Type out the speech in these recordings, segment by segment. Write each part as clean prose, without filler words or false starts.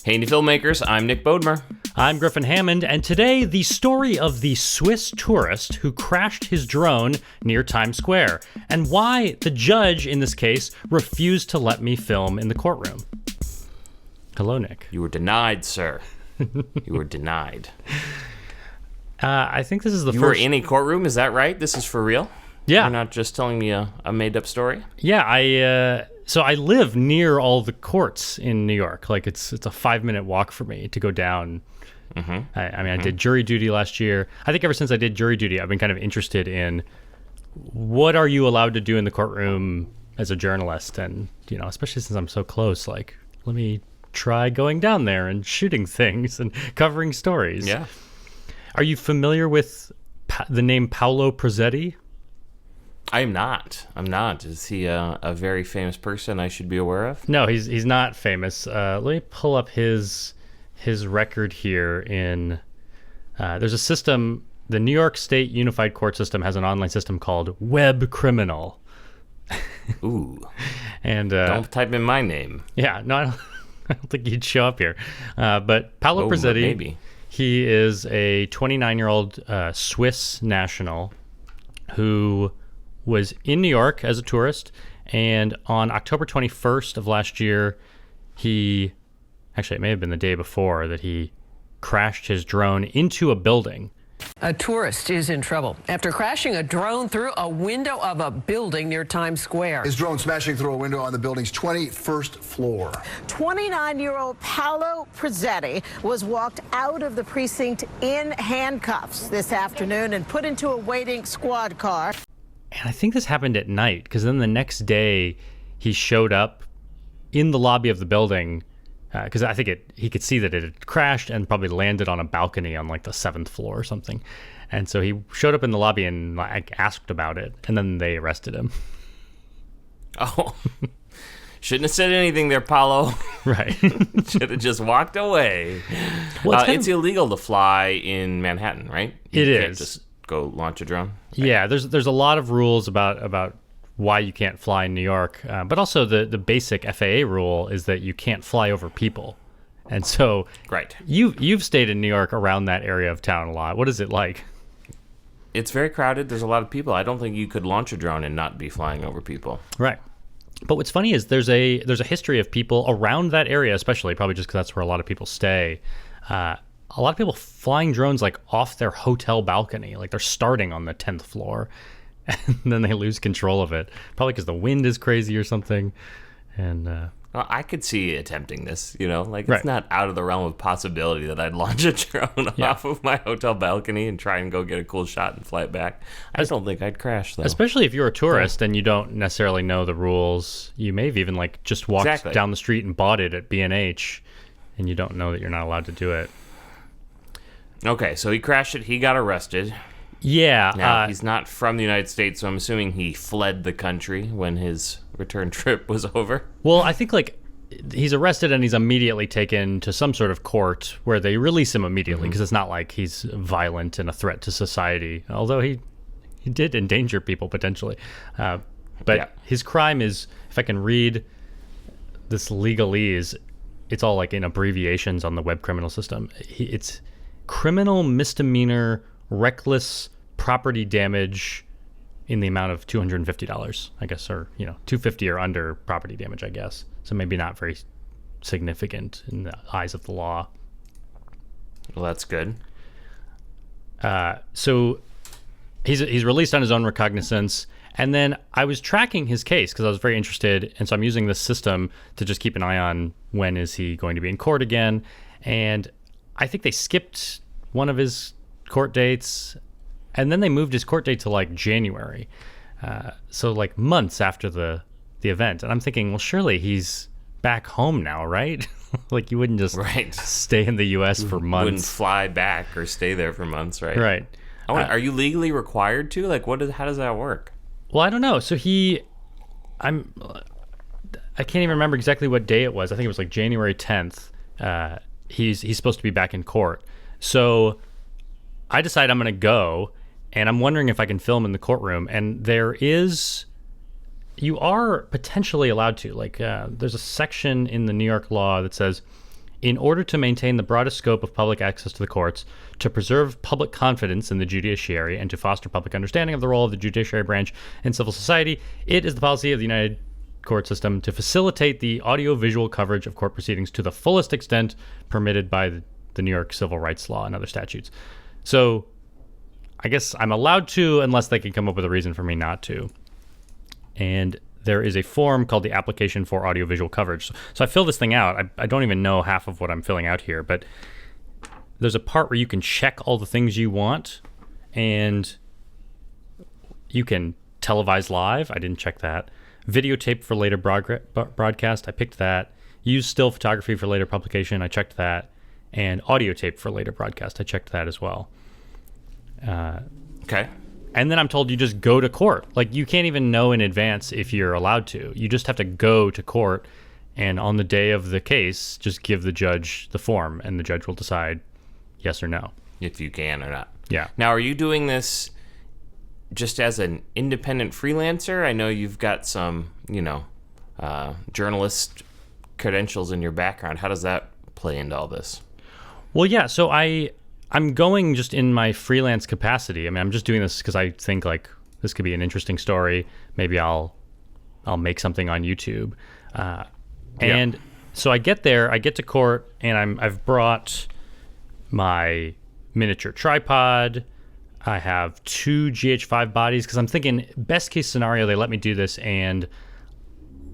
Hey, indie filmmakers, I'm Nick Bodmer. I'm Griffin Hammond, and today the story of the Swiss tourist who crashed his drone near Times Square, and why the judge in this case refused to let me film in the courtroom. Hello, Nick. You were denied, sir. You were denied. I think this is the You first... were in a courtroom, is that right? This is for real? Yeah. You're not just telling me a made-up story? Yeah, so I live near all the courts in New York. Like, it's a 5-minute walk for me to go down. Mm-hmm. I did jury duty last year. I think ever since I did jury duty, I've been kind of interested in what are you allowed to do in the courtroom as a journalist? And, you know, especially since I'm so close, like, let me try going down there and shooting things and covering stories. Yeah. Are you familiar with the name Paolo Prosetti? I'm not. Is he a very famous person I should be aware of? No, he's not famous. Let me pull up his record here. There's a system. The New York State Unified Court System has an online system called Web Criminal. Ooh. And don't type in my name. Yeah, no, I don't think he'd show up here. But Paolo Prosetti, maybe. He is a 29-year-old Swiss national who was in New York as a tourist, and on October 21st of last year, it may have been the day before, that he crashed his drone into a building. A tourist is in trouble after crashing a drone through a window of a building near Times Square. His drone smashing through a window on the building's 21st floor. 29-year-old Paolo Prosetti was walked out of the precinct in handcuffs this afternoon and put into a waiting squad car. And I think this happened at night, because then the next day he showed up in the lobby of the building, because I think he could see that it had crashed and probably landed on a balcony on like the 7th floor or something. And so he showed up in the lobby and like asked about it, and then they arrested him. Oh, shouldn't have said anything there, Paulo. Right. Should have just walked away. Well, it's illegal to fly in Manhattan, right? You can't is. Just go launch a drone. Yeah, there's a lot of rules about why you can't fly in New York, but also the basic FAA rule is that you can't fly over people. And so, right, you've stayed in New York around that area of town a lot. What is it like? It's very crowded. There's a lot of people. I don't think you could launch a drone and not be flying over people. Right. But what's funny is there's a history of people around that area, especially probably just because that's where a lot of people stay. A lot of people flying drones like off their hotel balcony, like they're starting on the 10th floor, and then they lose control of it, probably because the wind is crazy or something. And well, I could see attempting this, like Right. It's not out of the realm of possibility that I'd launch a drone off of my hotel balcony and try and go get a cool shot and fly it back. I don't think I'd crash, though. Especially if you're a tourist and you don't necessarily know the rules. You may have even like just walked down the street and bought it at B&H, and you don't know that you're not allowed to do it. Okay, so he crashed it. He got arrested. Yeah. Now, he's not from the United States, so I'm assuming he fled the country when his return trip was over. Well, I think like he's arrested and he's immediately taken to some sort of court where they release him immediately, because it's not like he's violent and a threat to society, although he did endanger people potentially. But his crime is, if I can read this legalese, it's all like in abbreviations on the web criminal system. It's criminal misdemeanor reckless property damage in the amount of $250, I guess, or $250 or under property damage, I guess. So maybe not very significant in the eyes of the law. Well, that's good. So he's released on his own recognizance, and then I was tracking his case because I was very interested, and so I'm using this system to just keep an eye on when is he going to be in court again. And I think they skipped one of his court dates, and then they moved his court date to like January. So like months after the event. And I'm thinking, well, surely he's back home now, right? Like you wouldn't just stay in the U.S. for months. Wouldn't fly back or stay there for months, right? Right. Are you legally required to? Like, how does that work? Well, I don't know. So I can't even remember exactly what day it was. I think it was like January 10th. He's supposed to be back in court. So I decide I'm going to go, and I'm wondering if I can film in the courtroom. And you are potentially allowed to. Like, there's a section in the New York law that says in order to maintain the broadest scope of public access to the courts, to preserve public confidence in the judiciary, and to foster public understanding of the role of the judiciary branch in civil society, it is the policy of the United Court system to facilitate the audio-visual coverage of court proceedings to the fullest extent permitted by the New York Civil Rights Law and other statutes. So I guess I'm allowed to, unless they can come up with a reason for me not to. And there is a form called the application for audiovisual coverage. So I fill this thing out. I don't even know half of what I'm filling out here, but there's a part where you can check all the things you want, and you can televise live. I didn't check that. Videotape for later broadcast. I picked that. Use still photography for later publication. I checked that. And audio tape for later broadcast. I checked that as well. Okay. And then I'm told you just go to court. Like, you can't even know in advance if you're allowed to. You just have to go to court, and on the day of the case, just give the judge the form, and the judge will decide yes or no. If you can or not. Yeah. Now, are you doing this just as an independent freelancer? I know you've got some, journalist credentials in your background. How does that play into all this? Well, yeah. So I'm going just in my freelance capacity. I mean, I'm just doing this because I think like this could be an interesting story. Maybe I'll make something on YouTube. And so I get there, I get to court, and I've brought my miniature tripod. I have 2 GH5 bodies because I'm thinking best case scenario, they let me do this and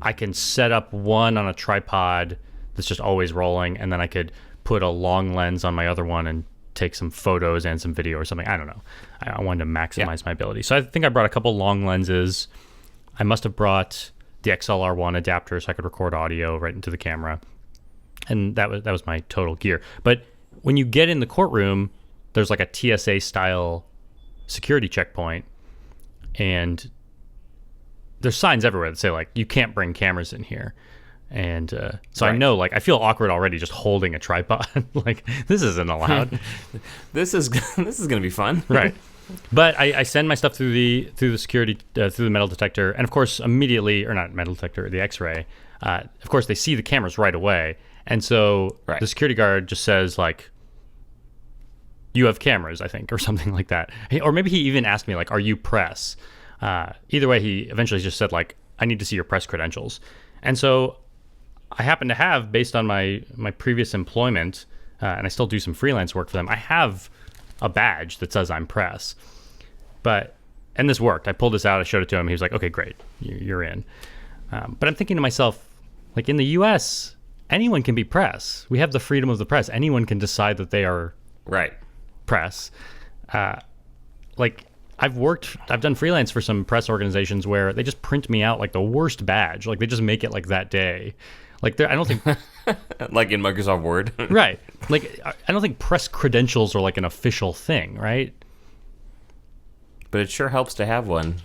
I can set up one on a tripod that's just always rolling, and then I could put a long lens on my other one and take some photos and some video or something. I don't know. I wanted to maximize my ability. So I think I brought a couple long lenses. I must have brought the XLR1 adapter so I could record audio right into the camera. And that was my total gear. But when you get in the courtroom, there's like a TSA style security checkpoint, and there's signs everywhere that say like, you can't bring cameras in here. And so I know, like, I feel awkward already just holding a tripod. Like, this isn't allowed. This is gonna be fun, right? But I send my stuff through the security through the metal detector, and of course immediately, or not metal detector, the X-ray. Of course they see the cameras right away, and so the security guard just says like, "You have cameras," I think, or something like that. Or maybe he even asked me like, "Are you press?" Either way, he eventually just said like, "I need to see your press credentials," and so I happen to have, based on my previous employment, and I still do some freelance work for them, I have a badge that says I'm press. And this worked. I pulled this out, I showed it to him. He was like, okay, great, you're in. But I'm thinking to myself, like, in the US, anyone can be press. We have the freedom of the press. Anyone can decide that they are press. Like, I've done freelance for some press organizations where they just print me out like the worst badge. Like, they just make it like that day. Like, I don't think... like in Microsoft Word? Right. Like, I don't think press credentials are like an official thing, right? But it sure helps to have one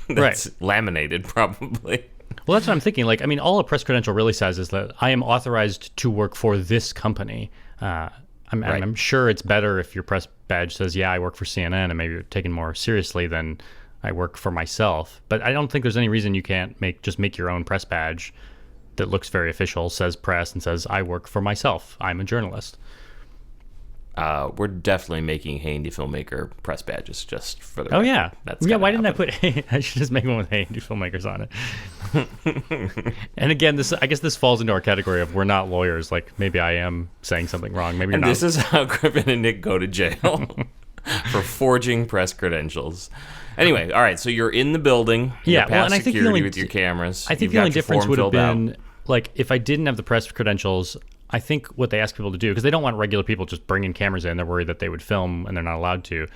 that's laminated, probably. Well, that's what I'm thinking. Like, I mean, all a press credential really says is that I am authorized to work for this company. I'm sure it's better if your press badge says, yeah, I work for CNN, and maybe you're taken more seriously than I work for myself. But I don't think there's any reason you can't make your own press badge that looks very official, says press, and says, I work for myself. I'm a journalist. We're definitely making Hey, Filmmaker press badges just for the record. Yeah. That's why didn't I put Hey? I should just make one with Hey, Filmmakers on it. And again, I guess this falls into our category of we're not lawyers. Like, maybe I am saying something wrong. Maybe you're not. This is how Griffin and Nick go to jail for forging press credentials. Anyway, all right, so you're in the building. Yeah, well, and I think with your cameras. I think the only difference would have been, like, if I didn't have the press credentials, I think what they ask people to do, because they don't want regular people just bringing cameras in, they're worried that they would film and they're not allowed to.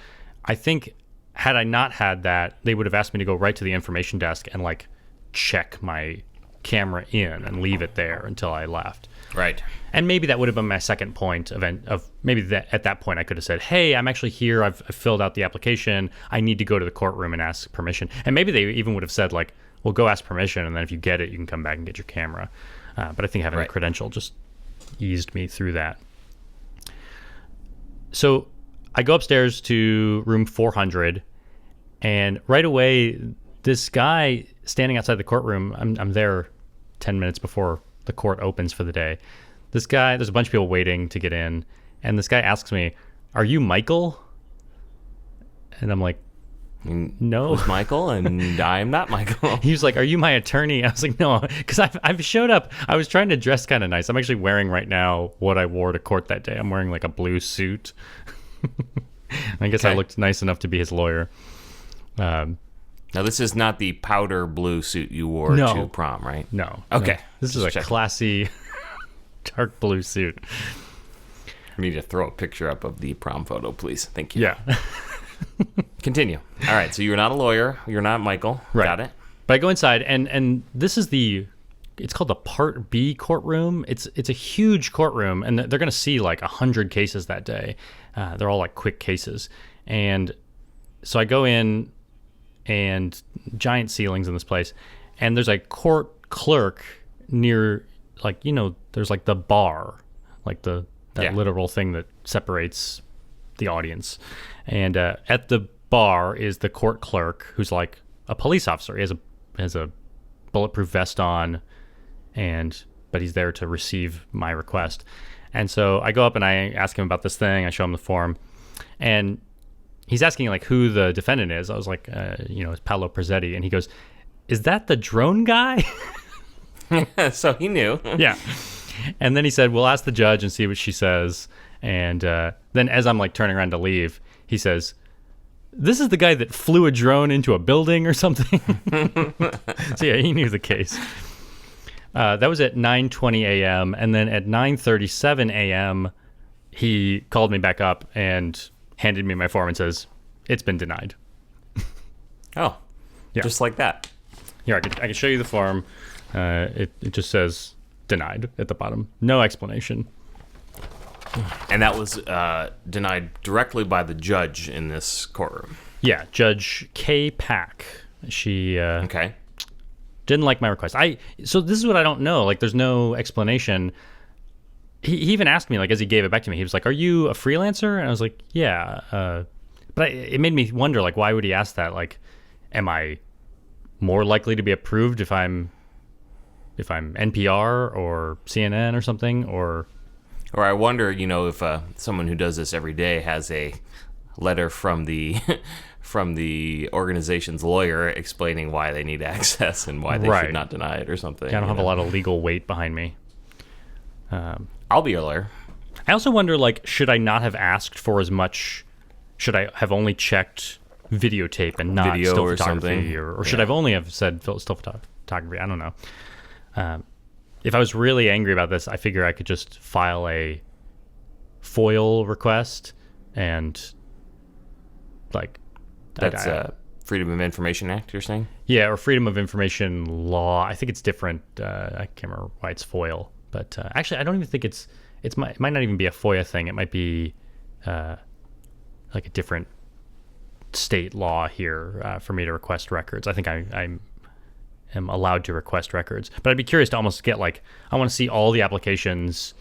I think had I not had that, they would have asked me to go right to the information desk and like check my camera in and leave it there until I left. Right. And maybe that would have been my second point of maybe that at that point I could have said, hey, I'm actually here. I've filled out the application. I need to go to the courtroom and ask permission. And maybe they even would have said like, well, go ask permission, and then if you get it, you can come back and get your camera. But I think having a credential just eased me through that. So I go upstairs to room 400, and right away, this guy standing outside the courtroom, I'm there 10 minutes before the court opens for the day. there's a bunch of people waiting to get in, and this guy asks me, "Are you Michael?" And I'm like, "No, Who's Michael?" And I am not Michael. He was like, "Are you my attorney?" I was like, "No," because I've showed up. I was trying to dress kind of nice. I'm actually wearing right now what I wore to court that day. I'm wearing like a blue suit. I guess I looked nice enough to be his lawyer. Now, this is not the powder blue suit you wore to prom, right? No. Okay. No. This is a classy dark blue suit. We need to throw a picture up of the prom photo, please. Thank you. Yeah. Continue. All right. So you're not a lawyer. You're not Michael. Right. Got it. But I go inside, and this is it's called the Part B courtroom. It's a huge courtroom, and they're going to see like 100 cases that day. They're all like quick cases. And so I go in, and giant ceilings in this place, and there's a court clerk near, like, there's like the bar, like that literal thing that separates the audience. And at the bar is the court clerk, who's like a police officer. He has a bulletproof vest on, but he's there to receive my request. And so I go up and I ask him about this thing. I show him the form, and he's asking like who the defendant is. I was like, it's Paolo Prosetti, and he goes, "Is that the drone guy?" So he knew. Yeah. And then he said, "We'll ask the judge and see what she says." And then as I'm like turning around to leave, he says, "This is the guy that flew a drone into a building or something." So yeah, he knew the case. That was at 9:20 a.m. And then at 9:37 a.m., he called me back up and handed me my form and says, "It's been denied." Oh, yeah. Just like that. Here, I can show you the form. It just says denied at the bottom. No explanation. And that was denied directly by the judge in this courtroom. Yeah, Judge K. Pack. She didn't like my request. So this is what I don't know. Like, there's no explanation. He even asked me, like, as he gave it back to me, he was like, "Are you a freelancer?" And I was like, "Yeah." But it made me wonder, like, why would he ask that? Like, am I more likely to be approved if I'm NPR or CNN or something? Or I wonder, if someone who does this every day has a letter from the organization's lawyer explaining why they need access and why they should not deny it or something. I don't have a lot of legal weight behind me. I'll be your lawyer. I also wonder, like, should I not have asked for as much? Should I have only checked videotape and not video still or photography? something? Or should I have only have said still photography? I don't know. If I was really angry about this, I figure I could just file a FOIL request and, like... That's Freedom of Information Act, you're saying? Yeah, or Freedom of Information Law. I think it's different. I can't remember why it's FOIL. But actually, I don't even think it might not even be a FOIA thing. It might be like a different state law here for me to request records. I think I am allowed to request records. But I'd be curious to almost get, like, I want to see all the applications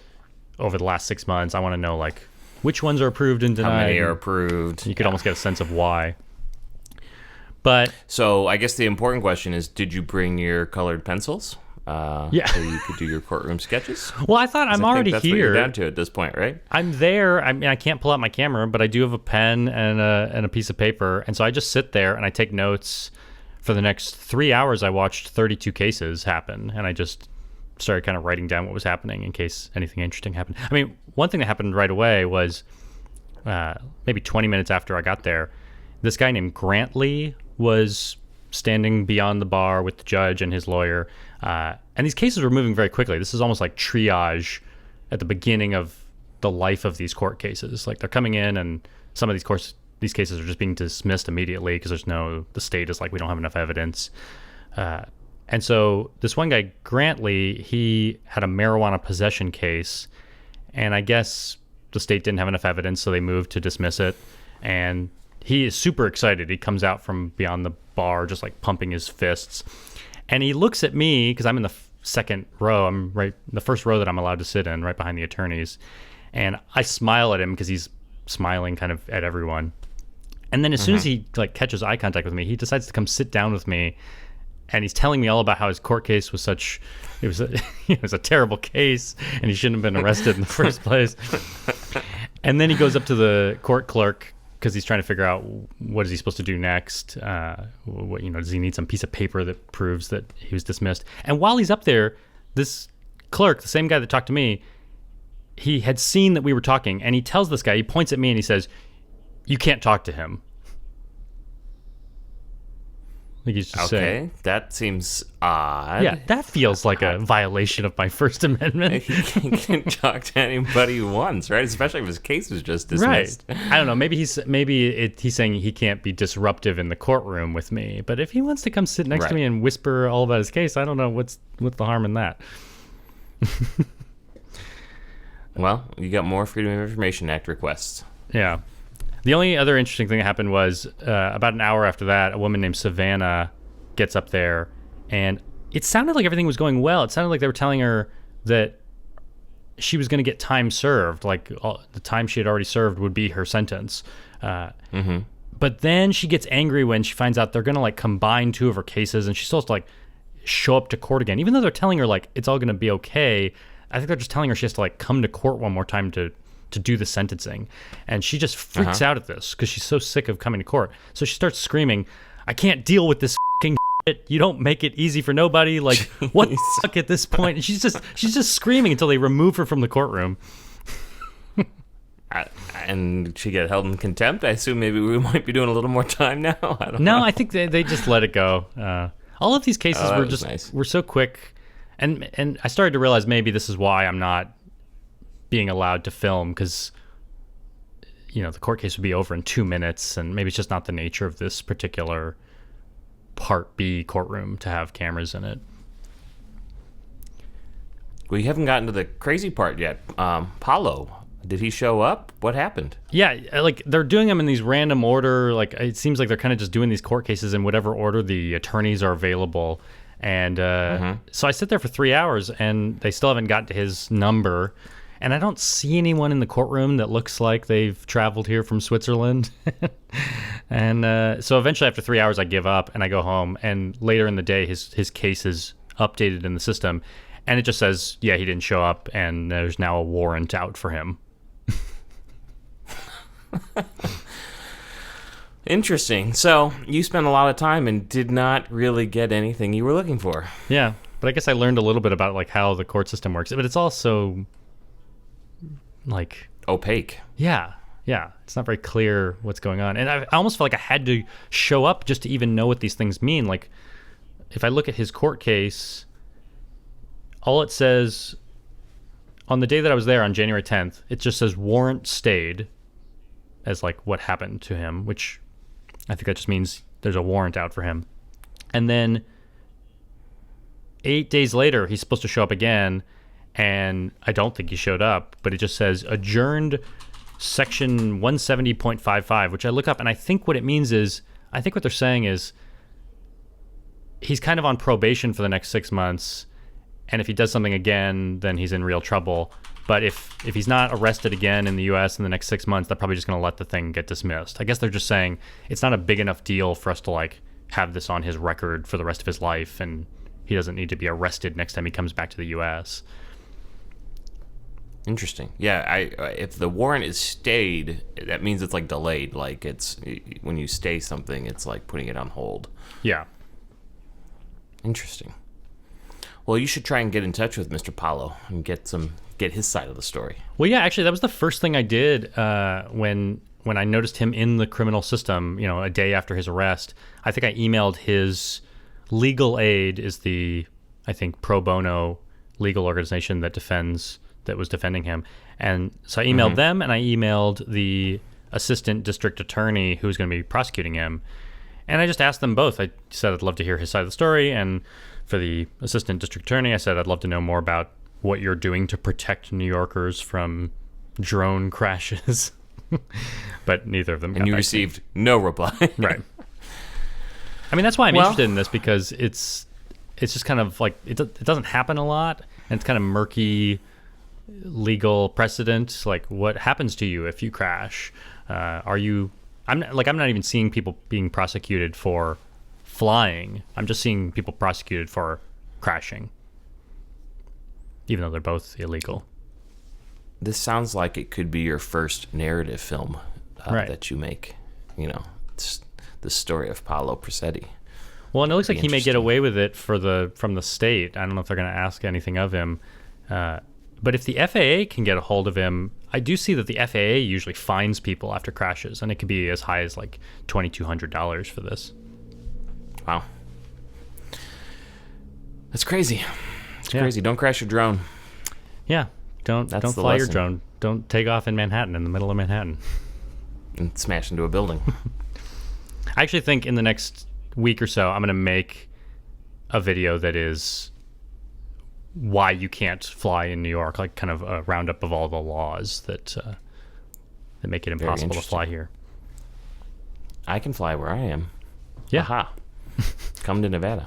over the last 6 months. I want to know, like, which ones are approved and denied. How many are approved. You could almost get a sense of why. But so I guess the important question is, did you bring your colored pencils? So you could do your courtroom sketches? Well, I thought I'm already that's here. What you're down to at this point, right? I'm there. I mean, I can't pull out my camera, but I do have a pen and a piece of paper. And so I just sit there and I take notes. For the next 3 hours, I watched 32 cases happen. And I just started kind of writing down what was happening in case anything interesting happened. I mean, one thing that happened right away was maybe 20 minutes after I got there, this guy named Grantley was standing beyond the bar with the judge and his lawyer. And these cases were moving very quickly. This is almost like triage at the beginning of the life of these court cases. Like, they're coming in, and some of these cases are just being dismissed immediately because the state is like, we don't have enough evidence. And so this one guy, Grantley, he had a marijuana possession case, and I guess the state didn't have enough evidence, so they moved to dismiss it. And he is super excited. He comes out from beyond the bar just like pumping his fists. And he looks at me because I'm in the second row. I'm right the first row that I'm allowed to sit in, right behind the attorneys. And I smile at him because he's smiling kind of at everyone. And then as soon as he like catches eye contact with me, he decides to come sit down with me. and he's telling me all about how his court case was it was a terrible case, and he shouldn't have been arrested in the first place. And then he goes up to the court clerk because he's trying to figure out what is he supposed to do next. Does he need some piece of paper that proves that he was dismissed? And while he's up there, this clerk, the same guy that talked to me, he had seen that we were talking, and he tells this guy, he points at me and he says, "You can't talk to him." Like he's just saying. That seems odd. Yeah, that feels like a violation of my First Amendment. He can talk to anybody he wants, right? Especially if his case was just dismissed. Right. I don't know. Maybe he's saying he can't be disruptive in the courtroom with me. But if he wants to come sit next to me and whisper all about his case, I don't know what's the harm in that. Well, you got more Freedom of Information Act requests. Yeah. The only other interesting thing that happened was about an hour after that, a woman named Savannah gets up there, and it sounded like everything was going well. It sounded like they were telling her that she was going to get time served, like the time she had already served would be her sentence. But then she gets angry when she finds out they're going to like combine two of her cases, and she's supposed to like show up to court again, even though they're telling her like it's all going to be okay. I think they're just telling her she has to like come to court one more time to do the sentencing, and she just freaks out at this because she's so sick of coming to court. So she starts screaming, "I can't deal with this fucking shit. You don't make it easy for nobody. Like what the fuck at this point?" And she's just screaming until they remove her from the courtroom. And she get held in contempt. I assume maybe we might be doing a little more time now. I don't know. No, I think they just let it go. All of these cases were so quick, and I started to realize maybe this is why I'm not being allowed to film, because the court case would be over in 2 minutes, and maybe it's just not the nature of this particular Part B courtroom to have cameras in it. We haven't gotten to the crazy part yet. Paulo, did he show up? What happened? Yeah, like they're doing them in these random order. Like it seems like they're kind of just doing these court cases in whatever order the attorneys are available. And so I sit there for 3 hours, and they still haven't gotten to his number. And I don't see anyone in the courtroom that looks like they've traveled here from Switzerland. And so eventually after 3 hours, I give up and I go home. And later in the day, his case is updated in the system. And it just says, yeah, he didn't show up, and there's now a warrant out for him. Interesting. So you spent a lot of time and did not really get anything you were looking for. Yeah, but I guess I learned a little bit about like how the court system works. But it's also like opaque. Yeah. It's not very clear what's going on. And I almost felt like I had to show up just to even know what these things mean. Like if I look at his court case, all it says on the day that I was there on January 10th, it just says warrant stayed as like what happened to him, which I think that just means there's a warrant out for him. And then 8 days later, he's supposed to show up again, and I don't think he showed up, but it just says adjourned section 170.55, which I look up, and I think what it means is, I think what they're saying is he's kind of on probation for the next 6 months, and if he does something again, then he's in real trouble. But if he's not arrested again in the U.S. in the next 6 months, they're probably just going to let the thing get dismissed. I guess they're just saying it's not a big enough deal for us to like have this on his record for the rest of his life, and he doesn't need to be arrested next time he comes back to the U.S. Interesting. Yeah, if the warrant is stayed, that means it's like delayed. Like it's when you stay something, it's like putting it on hold. Yeah. Interesting. Well, you should try and get in touch with Mr. Pollow and get his side of the story. Well, yeah, actually, that was the first thing I did when I noticed him in the criminal system. A day after his arrest, I think I emailed his legal aid, is the I think pro bono legal organization that was defending him, and so I emailed them, and I emailed the assistant district attorney who's going to be prosecuting him, and I just asked them both. I said I'd love to hear his side of the story, and for the assistant district attorney, I said I'd love to know more about what you're doing to protect New Yorkers from drone crashes. But neither of them got and you back received no reply. Right. I mean, that's why I'm interested in this, because it's just kind of like it doesn't happen a lot, and it's kind of murky legal precedent. Like, what happens to you if you crash? I'm not even seeing people being prosecuted for flying. I'm just seeing people prosecuted for crashing, even though they're both illegal. This sounds like it could be your first narrative film Right. that you make. It's the story of Paolo Prosetti. Well, and it looks like he may get interesting. away with it from the state. I don't know if they're going to ask anything of him. But if the FAA can get a hold of him, I do see that the FAA usually fines people after crashes, and it could be as high as like $2,200 for this. Wow. That's crazy. It's Yeah. crazy. Don't crash your drone. Yeah, don't That's the fly your lesson. drone. Don't take off in Manhattan, in the middle of Manhattan. And smash into a building. I actually think in the next week or so, I'm going to make a video that is why you can't fly in New York, like kind of a roundup of all the laws that make it impossible to fly here. I can fly where I am. Yeah. Aha. Come to Nevada.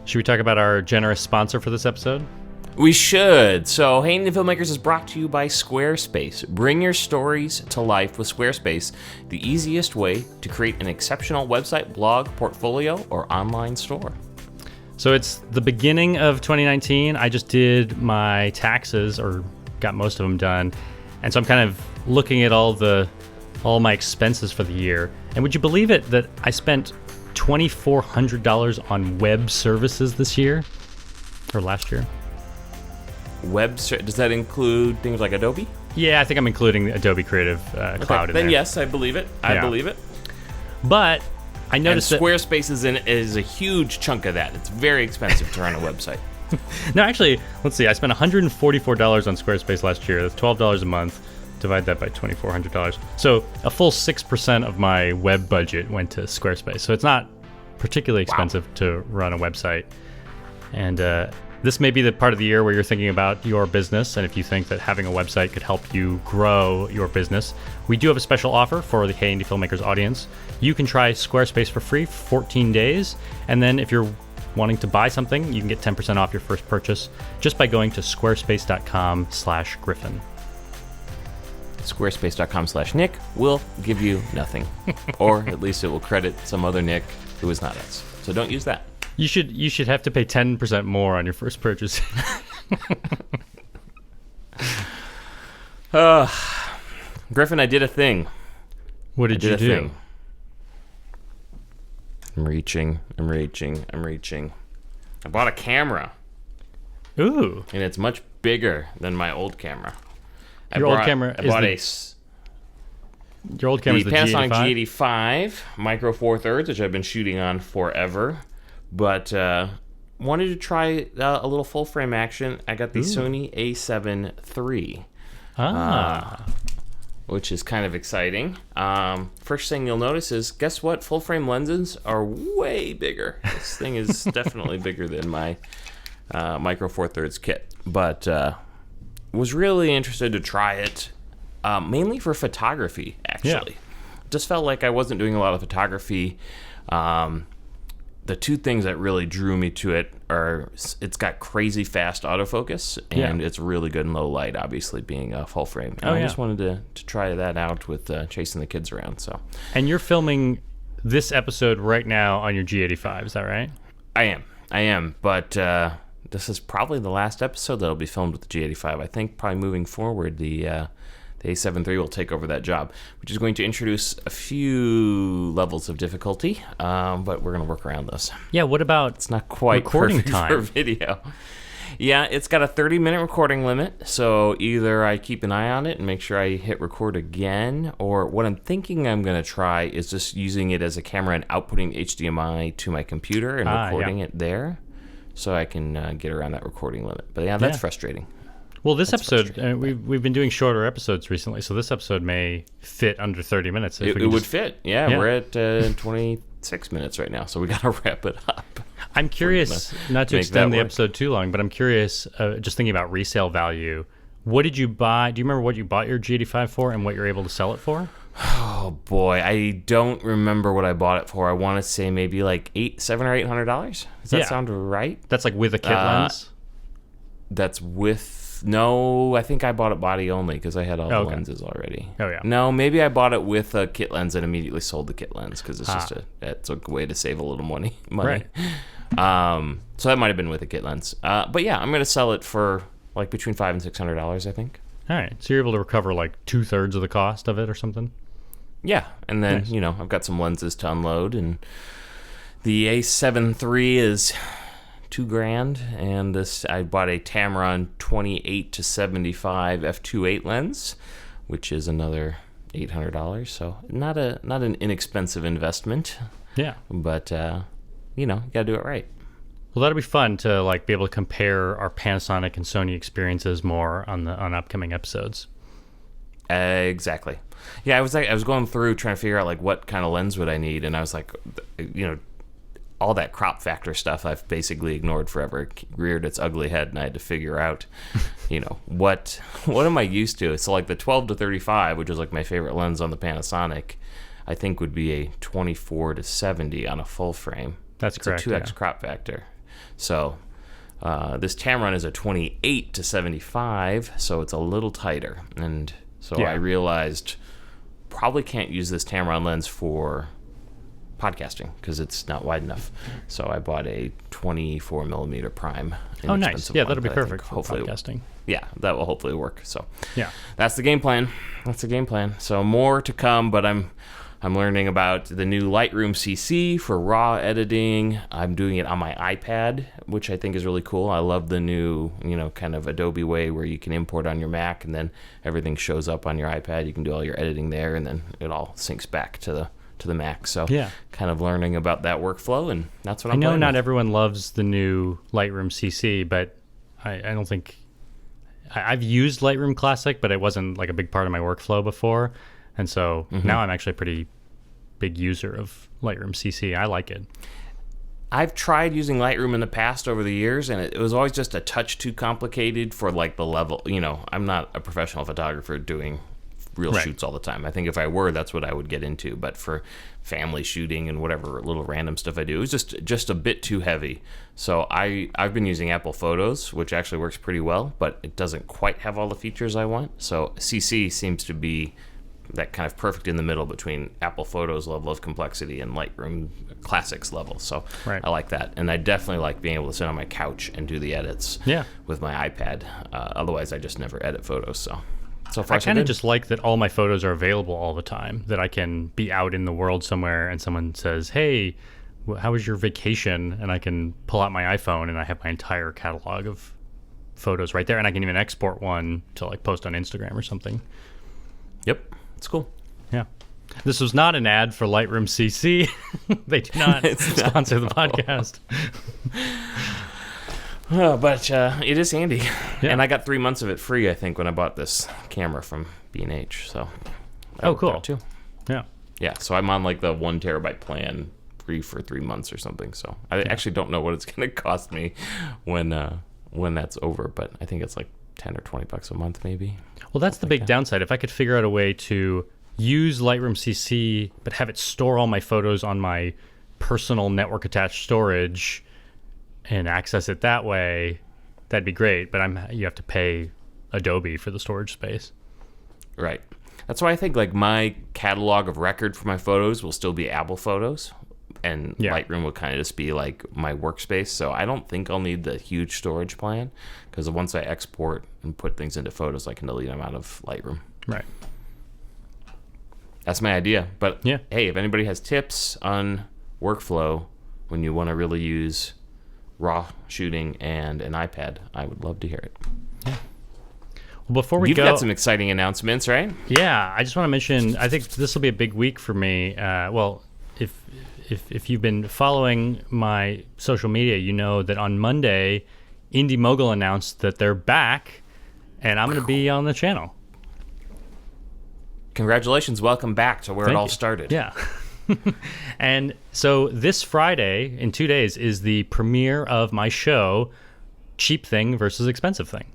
Should we talk about our generous sponsor for this episode? We should. So, Hey New Filmmakers is brought to you by Squarespace. Bring your stories to life with Squarespace, the easiest way to create an exceptional website, blog, portfolio, or online store. So it's the beginning of 2019. I just did my taxes, or got most of them done, and so I'm kind of looking at all my expenses for the year. And would you believe it that I spent $2,400 on web services this year, or last year? Does that include things like Adobe? Yeah, I think I'm including Adobe Creative Cloud in Then there. yes, I believe it. I Yeah. believe it. But I And noticed that... Squarespace is a huge chunk of that. It's very expensive to run a website. No, actually, let's see. I spent $144 on Squarespace last year. That's $12 a month. Divide that by $2,400. So a full 6% of my web budget went to Squarespace. So it's not particularly expensive to run a website. And this may be the part of the year where you're thinking about your business, and if you think that having a website could help you grow your business, we do have a special offer for the Hey Indie Filmmakers audience. You can try Squarespace for free for 14 days, and then if you're wanting to buy something, you can get 10% off your first purchase just by going to squarespace.com/Griffin. Squarespace.com/Nick will give you nothing. Or at least it will credit some other Nick who is not us. So don't use that. You should have to pay 10% more on your first purchase. Griffin, I did a thing. What did you do? I'm reaching. I bought a camera, Ooh. and it's much bigger than my old camera. Your old camera I is bought Your old camera's the the Panasonic G85? G85 Micro Four Thirds, which I've been shooting on forever, but wanted to try a little full frame action. I got the Sony A7 III, which is kind of exciting. First thing you'll notice is, guess what? Full frame lenses are way bigger. This thing is definitely bigger than my Micro Four Thirds kit, but was really interested to try it, mainly for photography, actually. Yeah. Just felt like I wasn't doing a lot of photography. The two things that really drew me to it are it's got crazy fast autofocus, and it's really good in low light, obviously being a full frame. And I just wanted to try that out with chasing the kids around. So. And you're filming this episode right now on your G85, is that right? I am, but this is probably the last episode that'll be filmed with the G85. I think probably moving forward, the A7 III will take over that job, which is going to introduce a few levels of difficulty, but we're going to work around this. Yeah, what about It's not quite recording perfect time for video. Yeah, it's got a 30-minute recording limit, so either I keep an eye on it and make sure I hit record again, or what I'm thinking I'm going to try is just using it as a camera and outputting HDMI to my computer and recording it there, so I can get around that recording limit. But yeah, that's frustrating. Well, this episode, we've been doing shorter episodes recently, so this episode may fit under 30 minutes. It would fit. Yeah, we're at 26 minutes right now, so we got to wrap it up. I'm curious, not to make extend that the work. episode too long, but I'm curious, just thinking about resale value. What did you buy? Do you remember what you bought your G85 for and what you're able to sell it for? Oh boy, I don't remember what I bought it for. I want to say maybe like $700 or $800. Does that sound right? That's like with a kit lens? That's with No, I think I bought it body only because I had all the Okay. lenses already. Oh, yeah. No, maybe I bought it with a kit lens and immediately sold the kit lens because it's a way to save a little money. Right. So that might have been with a kit lens. But yeah, I'm gonna sell it for like between $500 and $600, I think. All right. So you're able to recover like 2/3 of the cost of it or something? Yeah, and then Nice. I've got some lenses to unload, and the A7 III is $2,000, and I bought a Tamron 28 to 75 f2.8 lens, which is another $800. So not an inexpensive investment, Yeah. but you gotta do it right. Well, that'll be fun to like be able to compare our Panasonic and Sony experiences more on upcoming episodes. Exactly. Yeah, I was going through trying to figure out like what kind of lens would I need, and I was like, all that crop factor stuff I've basically ignored forever. It reared its ugly head, and I had to figure out, what am I used to? So like the 12 to 35, which is like my favorite lens on the Panasonic, I think would be a 24 to 70 on a full frame. That's correct. It's a 2x yeah. crop factor. So this Tamron is a 28 to 75, so it's a little tighter. And so Yeah. I realized probably can't use this Tamron lens for podcasting because it's not wide enough. So I bought a 24 millimeter prime. Oh, nice. inexpensive Yeah, one that'll be that I think perfect for hopefully podcasting. Yeah, that will hopefully work. So Yeah. that's the game plan. So more to come, but I'm learning about the new Lightroom CC for raw editing. I'm doing it on my iPad, which I think is really cool. I love the new, kind of Adobe way where you can import on your Mac and then everything shows up on your iPad. You can do all your editing there, and then it all syncs back to the Mac. So Yeah. kind of learning about that workflow, and that's what I I'm know playing not with. everyone loves the new Lightroom CC, but I don't think I've used Lightroom Classic, but it wasn't like a big part of my workflow before, and so now I'm actually a pretty big user of Lightroom CC. I like it. I've tried using Lightroom in the past over the years, and it was always just a touch too complicated for like the level. I'm not a professional photographer doing real Right. shoots all the time. I think if I were, that's what I would get into. But for family shooting and whatever little random stuff I do, it's just a bit too heavy. So I've been using Apple Photos, which actually works pretty well, but it doesn't quite have all the features I want. So CC seems to be that kind of perfect in the middle between Apple Photos level of complexity and Lightroom Classics level. So Right. I like that. And I definitely like being able to sit on my couch and do the edits Yeah. with my iPad. Otherwise, I just never edit photos. So far, I so kind of good. just like that all my photos are available all the time, that I can be out in the world somewhere and someone says, hey, how was your vacation? And I can pull out my iPhone and I have my entire catalog of photos right there. And I can even export one to like post on Instagram or something. Yep, it's cool. Yeah. This was not an ad for Lightroom CC. They do not sponsor the podcast. But it is handy. Yeah. And I got 3 months of it free, I think, when I bought this camera from B&H. So that worked cool. out, too. Yeah. Yeah, so I'm on like the 1 terabyte plan, free for 3 months or something. So I actually don't know what it's going to cost me when that's over, but I think it's like $10 or $20 a month, maybe. Well, that's the big downside. If I could figure out a way to use Lightroom CC, but have it store all my photos on my personal network attached storage and access it that way, that'd be great. But you have to pay Adobe for the storage space. Right. That's why I think like my catalog of record for my photos will still be Apple Photos, and Yeah. Lightroom will kind of just be like my workspace. So I don't think I'll need the huge storage plan, because once I export and put things into Photos, I can delete them out of Lightroom. Right. That's my idea. But Yeah. hey, if anybody has tips on workflow when you want to really use raw shooting and an iPad, I would love to hear it. Well, before we You've go, got some exciting announcements, right? yeah, I just want to mention. I think this will be a big week for me. Well, if you've been following my social media, you know that on Monday, Indie Mogul announced that they're back, and I'm going to be on the channel. Congratulations. Welcome back to where it Thank all you. started. Yeah. And so this Friday, in 2 days, is the premiere of my show, Cheap Thing versus Expensive Thing,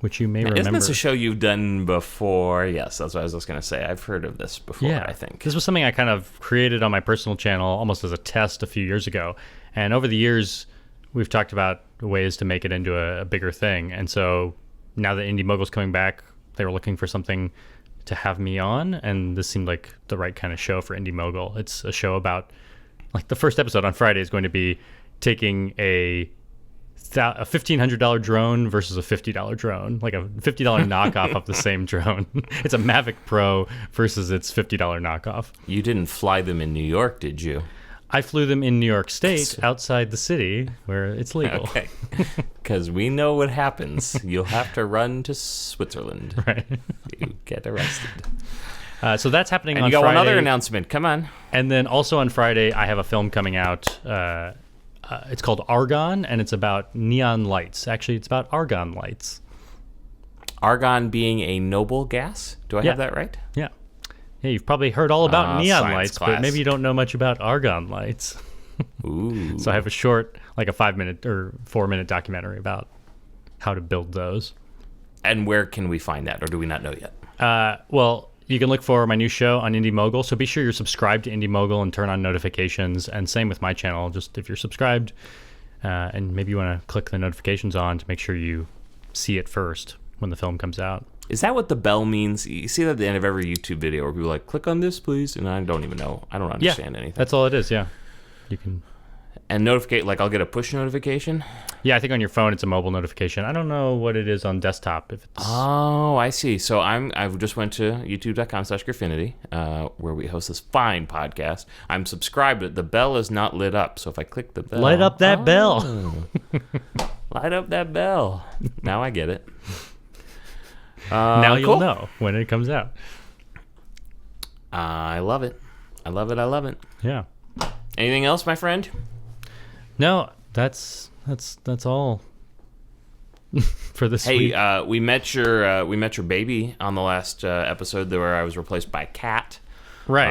which you may remember. Isn't this a show you've done before? Yes, that's what I was just going to say. I've heard of this before, Yeah, I think. this was something I kind of created on my personal channel almost as a test a few years ago. And over the years, we've talked about ways to make it into a bigger thing. And so now that Indie Mogul's coming back, they were looking for something to have me on, and this seemed like the right kind of show for Indie Mogul. It's a show about, like, the first episode on Friday is going to be taking a $1,500 drone versus a $50 drone, like a $50 knockoff of the same drone. It's a Mavic Pro versus its $50 knockoff. You didn't fly them in New York, did you? I flew them in New York State, outside the city where it's legal. Okay. Because we know what happens. You'll have to run to Switzerland. Right. You get arrested. So that's happening And on you got Friday. one other announcement. Come on. And then also on Friday, I have a film coming out. It's called Argon, and it's about neon lights. Actually, it's about argon lights. Argon being a noble gas? Do I have that right? Yeah. Yeah, you've probably heard all about neon science lights, class. but maybe you don't know much about argon lights. Ooh. So I have a short, like a 5-minute or 4-minute documentary about how to build those. And where can we find that, or do we not know yet? Well, you can look for my new show on Indie Mogul. So be sure you're subscribed to Indie Mogul and turn on notifications. And same with my channel. Just if you're subscribed, and maybe you want to click the notifications on to make sure you see it first when the film comes out. Is that what the bell means? You see that at the end of every YouTube video where people are like, click on this, please. And I don't even know. I don't understand anything. That's all it is. Yeah. You can. And notificate, like I'll get a push notification? Yeah, I think on your phone it's a mobile notification. I don't know what it is on desktop. If it's Oh, I see. So I just went to youtube.com/Griffinity, where we host this fine podcast. I'm subscribed, but the bell is not lit up. So if I click the bell, light up that bell. Light up that bell. Now I get it. Now you'll cool. know when it comes out. I love it. I love it. I love it. Yeah. Anything else, my friend? No, that's all for this week. Hey, we met your baby on the last episode where I was replaced by Kat. Right.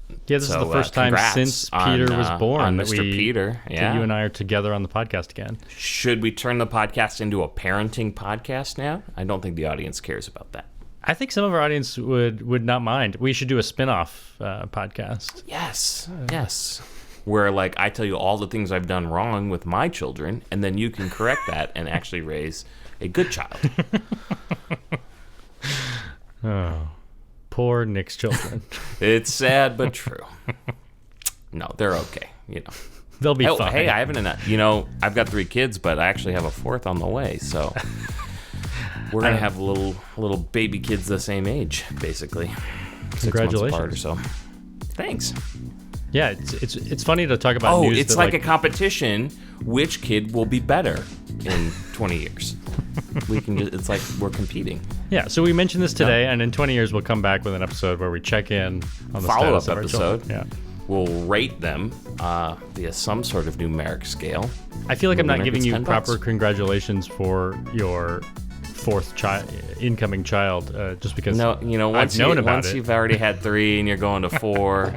Yeah, this is the first time since Peter was born on that Mr. Peter. Yeah. you and I are together on the podcast again. Should we turn the podcast into a parenting podcast now? I don't think the audience cares about that. I think some of our audience would not mind. We should do a spin-off podcast. Yes. Yes. Where, like, I tell you all the things I've done wrong with my children, and then you can correct that and actually raise a good child. Oh, poor Nick's children. It's sad but true. No, they're okay. You know, They'll be fine. Hey, I haven't. I've got 3 kids, but I actually have a 4th on the way. So we're gonna have little baby kids the same age, basically. 6 months apart or so. Thanks. Yeah, it's funny to talk about. Oh, news it's that, like a competition. Which kid will be better in 20 years? It's like we're competing. Yeah, so we mentioned this today, and in 20 years we'll come back with an episode where we check in on the Follow-up status of our episode. children. Yeah. We'll rate them via some sort of numeric scale. I feel like I'm not giving you $10. proper congratulations for your 4th incoming child, just because No, once I've known about it. you've already had 3 and you're going to 4,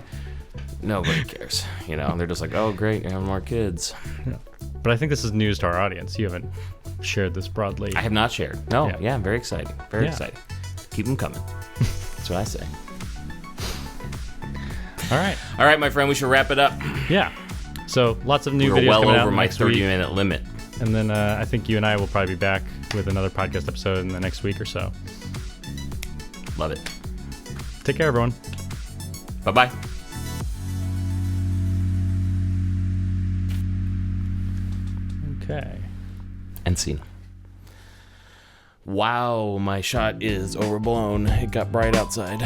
nobody cares. They're just like, oh, great, you have more kids. Yeah. But I think this is news to our audience. You haven't shared this broadly. I have not shared. No, Yeah. yeah, very exciting. Very exciting. Keep them coming. That's what I say. All right, my friend, we should wrap it up. Yeah. So lots of new We're videos well coming over out my next week. 30-minute limit. And then I think you and I will probably be back with another podcast episode in the next week or so. Love it. Take care, everyone. Bye-bye. Okay. And scene. Wow, my shot is overblown. It got bright outside.